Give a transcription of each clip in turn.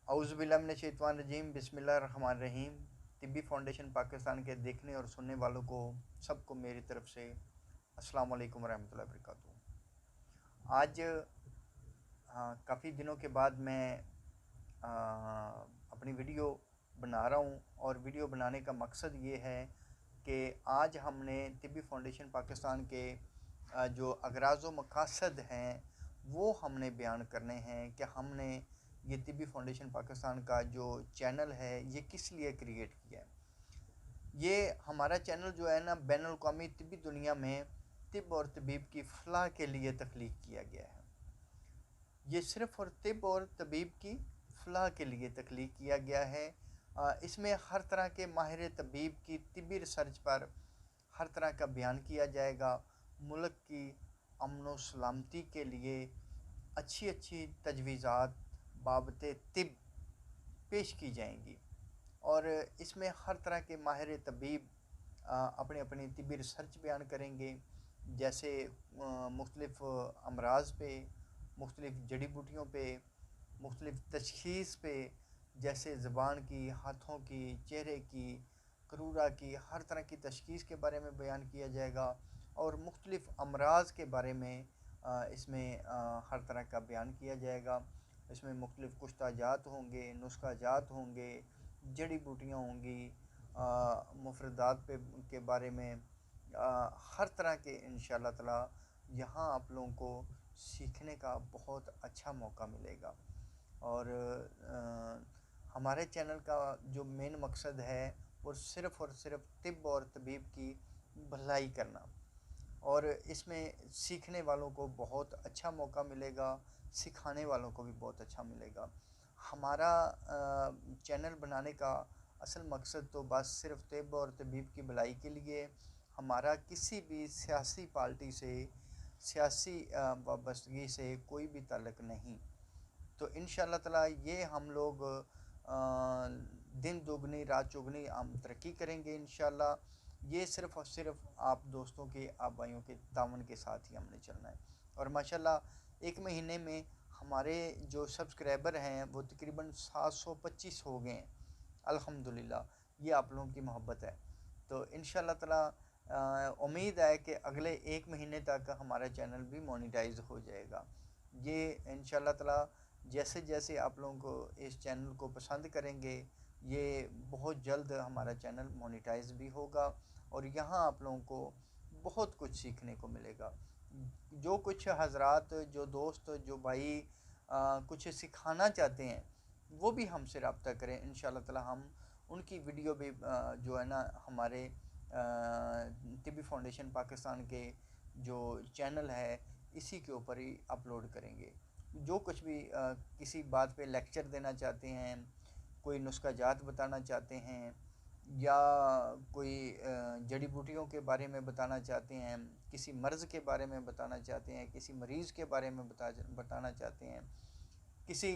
औज़ुबिल्लाहिमिनश्शैतानिर्रजीम बिस्मिल्लाहिर्रहमानिर्रहीम। तिब्बी फाउंडेशन पाकिस्तान के देखने और सुनने वालों को सबको मेरी तरफ से अस्सलाम वालेकुम वरहमतुल्लाहि वबरकातुहू। आज काफ़ी दिनों के बाद मैं अपनी वीडियो बना रहा हूँ और वीडियो बनाने का मकसद ये है कि आज हमने तिब्बी फाउंडेशन पाकिस्तान के जो अगराज़ व मकासद हैं वो हमने बयान करने हैं कि हमने ये तिब्बी फाउंडेशन पाकिस्तान का जो चैनल है ये किस लिए क्रिएट किया है। ये हमारा चैनल जो है ना बैनुल अक़वामी तिब्बी दुनिया में तिब और तबीब की फलाह के लिए तख्लीक किया गया है। ये सिर्फ़ और तिब और तबीब की फलाह के लिए तख्लीक किया गया है। इसमें हर तरह के माहिर तबीब की तिब्बी रिसर्च पर हर तरह का बयान किया जाएगा। मुल्क की अमन व सलामती के लिए अच्छी अच्छी तजवीज़ात बाबत तिब पेश की जाएंगी और इसमें हर तरह के माहिर तबीब अपने अपनी तिब्बी रिसर्च बयान करेंगे। जैसे मुख्तलिफ़ अमराज पे, मुख्तलिफ़ जड़ी बूटियों पे, मुख्तलिफ़ तशख़ीस पे, जैसे ज़बान की, हाथों की, चेहरे की, करूरा की, हर तरह की तशख़ीस के बारे में बयान किया जाएगा और मुख्तलिफ़ अमराज के बारे में इसमें हर तरह का बयान किया जाएगा। इसमें मुख्तलिफ़ कुश्ताजात होंगे, नुस्ख़ाजात होंगे, जड़ी बूटियाँ होंगी, मुफ़रदात पे के बारे में हर तरह के इंशाअल्लाह ताला यहाँ आप लोगों को सीखने का बहुत अच्छा मौका मिलेगा। और हमारे चैनल का जो मेन मकसद है वो सिर्फ़ और सिर्फ तिब और तबीब की भलाई करना, और इसमें सीखने वालों को बहुत अच्छा मौका मिलेगा, सिखाने वालों को भी बहुत अच्छा मिलेगा। हमारा चैनल बनाने का असल मकसद तो बस सिर्फ तिब और तबीब की भलाई के लिए, हमारा किसी भी सियासी पार्टी से, सियासी वाबस्तगी से कोई भी ताल्लुक़ नहीं। तो इंशाअल्लाह ताला ये हम लोग दिन दुगनी रात चौगनी हम तरक्की करेंगे इंशाअल्लाह। ये सिर्फ़ और सिर्फ आप दोस्तों के, आप भाइयों के तावन के साथ ही हमने चलना है। और माशाल्लाह एक महीने में हमारे जो सब्सक्राइबर हैं वो तकरीबन 725 हो गए हैं अल्हम्दुलिल्लाह। ये आप लोगों की मोहब्बत है। तो इंशाअल्लाह ताला उम्मीद है कि अगले एक महीने तक हमारा चैनल भी मोनेटाइज हो जाएगा। ये इंशाअल्लाह ताला जैसे जैसे आप लोगों को इस चैनल को पसंद करेंगे, ये बहुत जल्द हमारा चैनल मोनेटाइज भी होगा और यहाँ आप लोगों को बहुत कुछ सीखने को मिलेगा। जो कुछ हजरात, जो दोस्त, जो भाई कुछ सिखाना चाहते हैं वो भी हमसे रब्ता करें। इंशाअल्लाह ताला हम उनकी वीडियो भी जो है ना हमारे तिब्बी फाउंडेशन पाकिस्तान के जो चैनल है इसी के ऊपर ही अपलोड करेंगे। जो कुछ भी किसी बात पे लेक्चर देना चाहते हैं, कोई नुस्ख़ाजात बताना चाहते हैं, या कोई जड़ी बूटियों के बारे में बताना चाहते हैं, किसी मर्ज़ के बारे में बताना चाहते हैं, किसी मरीज़ के बारे में बताना चाहते हैं, किसी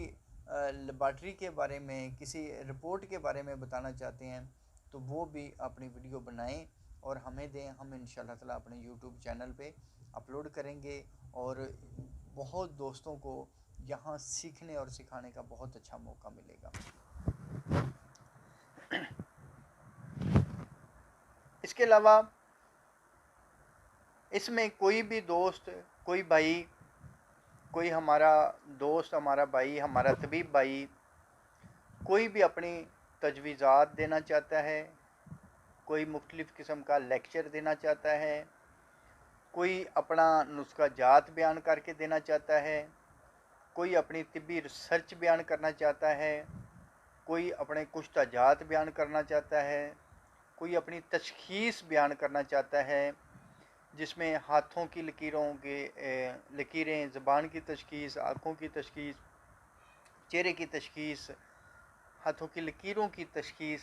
लेबॉर्ट्री के बारे में, किसी रिपोर्ट के बारे में बताना चाहते हैं, तो वो भी अपनी वीडियो बनाएं और हमें दें। हम इंशाअल्लाह ताला अपने यूट्यूब चैनल पे अपलोड करेंगे और बहुत दोस्तों को यहाँ सीखने और सिखाने का बहुत अच्छा मौका मिलेगा। इसके अलावा इसमें कोई भी दोस्त, कोई भाई, कोई हमारा दोस्त, हमारा भाई, हमारा तबीब भाई कोई भी अपनी तजवीज़ात देना चाहता है, कोई मुख्तलिफ़ किस्म का लेक्चर देना चाहता है, कोई अपना नुस्ख़ाजात बयान करके देना चाहता है, कोई अपनी तिब्बी रिसर्च बयान करना चाहता है, कोई अपने कुश्ताजात बयान करना चाहता है, कोई अपनी तशख़ीस बयान करना चाहता है जिसमें हाथों की लकीरों के लकीरें, ज़बान की तशख़ीस, आँखों की तशख़ीस, चेहरे की तशख़ीस, हाथों की लकीरों की तशख़ीस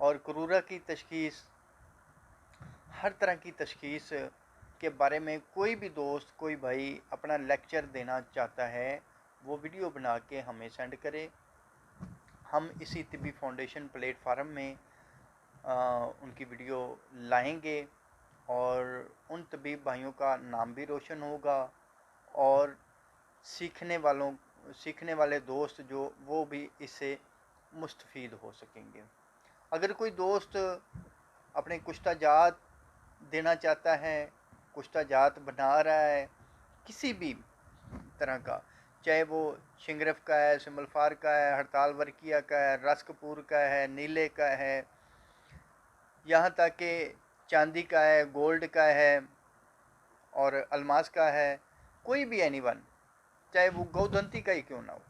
और करूरा की तशख़ीस, हर तरह की तशख़ीस के बारे में कोई भी दोस्त, कोई भाई अपना लेक्चर देना चाहता है वो वीडियो बना के हमें सेंड करे। हम इसी तिब्बी फाउंडेशन प्लेटफार्म में उनकी वीडियो लाएंगे और उन तबीब भाइयों का नाम भी रोशन होगा और सीखने वालों सीखने वाले दोस्त जो वो भी इससे मुस्तफ़ीद हो सकेंगे। अगर कोई दोस्त अपने कुश्ता जात देना चाहता है, कुश्ता जात बना रहा है किसी भी तरह का, चाहे वो शिंगरफ का है, सिमलफार का है, हड़ताल वर्किया का है, रस्कपुर का है, नीले का है, यहाँ तक कि चांदी का है, गोल्ड का है और अलमास का है, कोई भी एनीवन, चाहे वो गौदंती का ही क्यों ना हो,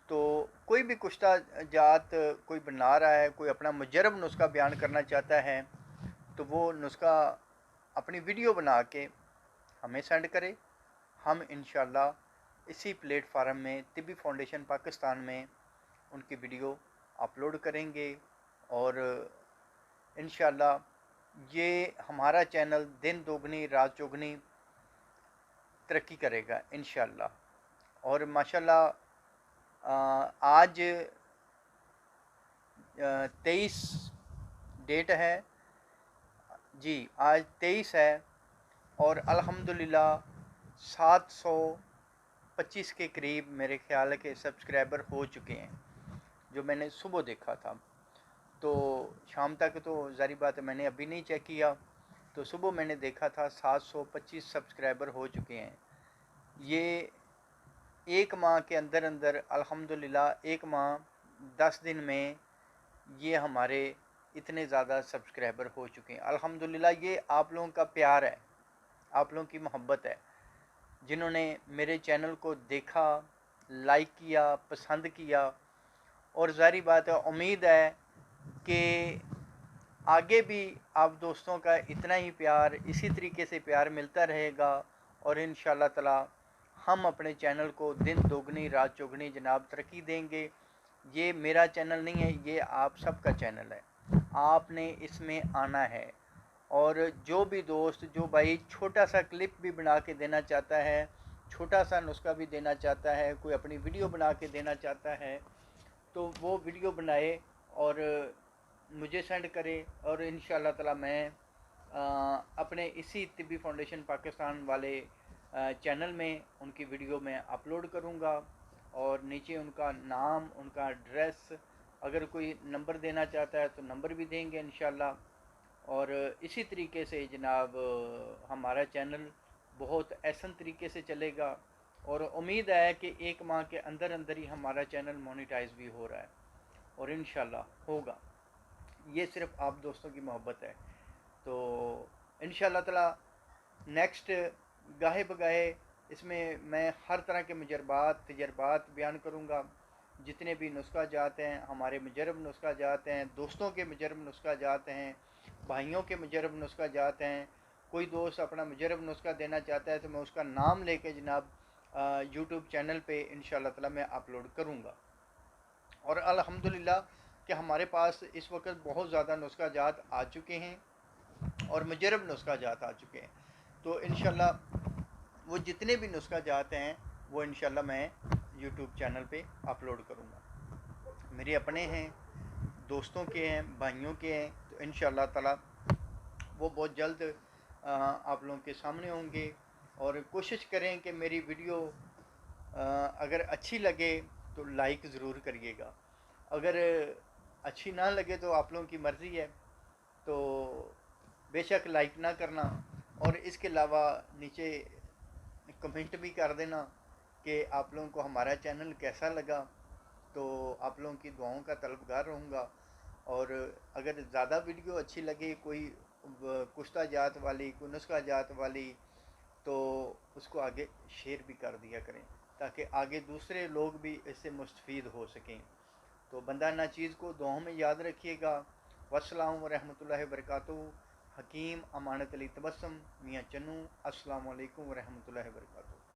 तो कोई भी कुश्ता जात कोई बना रहा है, कोई अपना मुजरब नुस्खा बयान करना चाहता है, तो वो नुस्खा अपनी वीडियो बना के हमें सेंड करे। हम इंशाल्लाह इसी प्लेटफार्म में तिब्बी फाउंडेशन पाकिस्तान में उनकी वीडियो अपलोड करेंगे और इंशाल्लाह ये हमारा चैनल दिन दोगुनी रात चौगुनी तरक्की करेगा इंशाल्लाह। और माशाल्लाह आज 23 डेट है जी, आज 23 है और अल्हम्दुलिल्लाह 725 के करीब मेरे ख्याल के सब्सक्राइबर हो चुके हैं, जो मैंने सुबह देखा था। तो शाम तक तो ज़ाहिर बात है मैंने अभी नहीं चेक किया, तो सुबह मैंने देखा था 725 सब्सक्राइबर हो चुके हैं। ये एक माह के अंदर अंदर अल्हम्दुलिल्लाह एक माह 10 दिन में ये हमारे इतने ज़्यादा सब्सक्राइबर हो चुके हैं। अल्हम्दुलिल्लाह ये आप लोगों का प्यार है, आप लोगों की मोहब्बत है, जिन्होंने मेरे चैनल को देखा, लाइक किया, पसंद किया। और ज़ाहिर बात है उम्मीद है कि आगे भी आप दोस्तों का इतना ही प्यार, इसी तरीके से प्यार मिलता रहेगा और इंशाअल्लाह ताला हम अपने चैनल को दिन दोगुनी रात चौगुनी जनाब तरक्की देंगे। ये मेरा चैनल नहीं है, ये आप सबका चैनल है, आपने इसमें आना है। और जो भी दोस्त, जो भाई छोटा सा क्लिप भी बना के देना चाहता है, छोटा सा नुस्खा भी देना चाहता है, कोई अपनी वीडियो बना के देना चाहता है, तो वो वीडियो बनाए और मुझे सेंड करे और इंशाअल्लाह ताला मैं अपने इसी तिब्बी फाउंडेशन पाकिस्तान वाले चैनल में उनकी वीडियो में अपलोड करूँगा और नीचे उनका नाम, उनका एड्रेस, अगर कोई नंबर देना चाहता है तो नंबर भी देंगे इंशाअल्लाह। और इसी तरीके से जनाब हमारा चैनल बहुत ऐसा तरीके से चलेगा और उम्मीद है कि एक माह के अंदर अंदर ही हमारा चैनल मोनेटाइज भी हो रहा है और इंशाअल्लाह होगा। ये सिर्फ आप दोस्तों की मोहब्बत है। तो इंशाअल्लाह ताला नेक्स्ट गाहे बगाहे इसमें मैं हर तरह के तजर्बात बयान करूँगा। जितने भी नुस्खा जाते हैं, हमारे मुजरब नुस्खा जाते हैं, दोस्तों के मुजरब नुस्खा जाते हैं, भाइयों के मुजरब नुस्खा जाते हैं। कोई दोस्त अपना मुजरब नुस्खा देना चाहता है तो मैं उसका नाम लेके जनाब यूट्यूब चैनल पे इंशाअल्लाह ताला मैं अपलोड करूँगा। और अल्हम्दुलिल्लाह कि हमारे पास इस वक्त बहुत ज़्यादा नुस्खा जात आ चुके हैं और मुजरब नुस्खा जात आ चुके हैं। तो इंशाअल्लाह वो जितने भी नुस्खा जात हैं वो इंशाअल्लाह मैं यूट्यूब चैनल पे अपलोड करूँगा। मेरे अपने हैं, दोस्तों के हैं, भाइयों के हैं, तो इंशाअल्लाह ताला वो बहुत जल्द आप लोगों के सामने होंगे। और कोशिश करें कि मेरी वीडियो अगर अच्छी लगे तो लाइक ज़रूर करिएगा, अगर अच्छी ना लगे तो आप लोगों की मर्ज़ी है, तो बेशक लाइक ना करना। और इसके अलावा नीचे कमेंट भी कर देना कि आप लोगों को हमारा चैनल कैसा लगा। तो आप लोगों की दुआओं का तलबगार रहूँगा। और अगर ज़्यादा वीडियो अच्छी लगे, कोई कुश्ता जात वाली, कोई नुस्खा जात वाली, तो उसको आगे शेयर भी कर दिया करें ताकि आगे दूसरे लोग भी इससे मुस्तफ़ीद हो सकें। तो बंदा ना चीज़ को दुआओं में याद रखिएगा। वस्सलाम व रहमतुल्लाहि व बरकातुहू। हकीम अमानत अली तबस्सुम मियाँ चन्नू। अस्सलामु अलैकुम व रहमतुल्लाहि व बरकातुहू।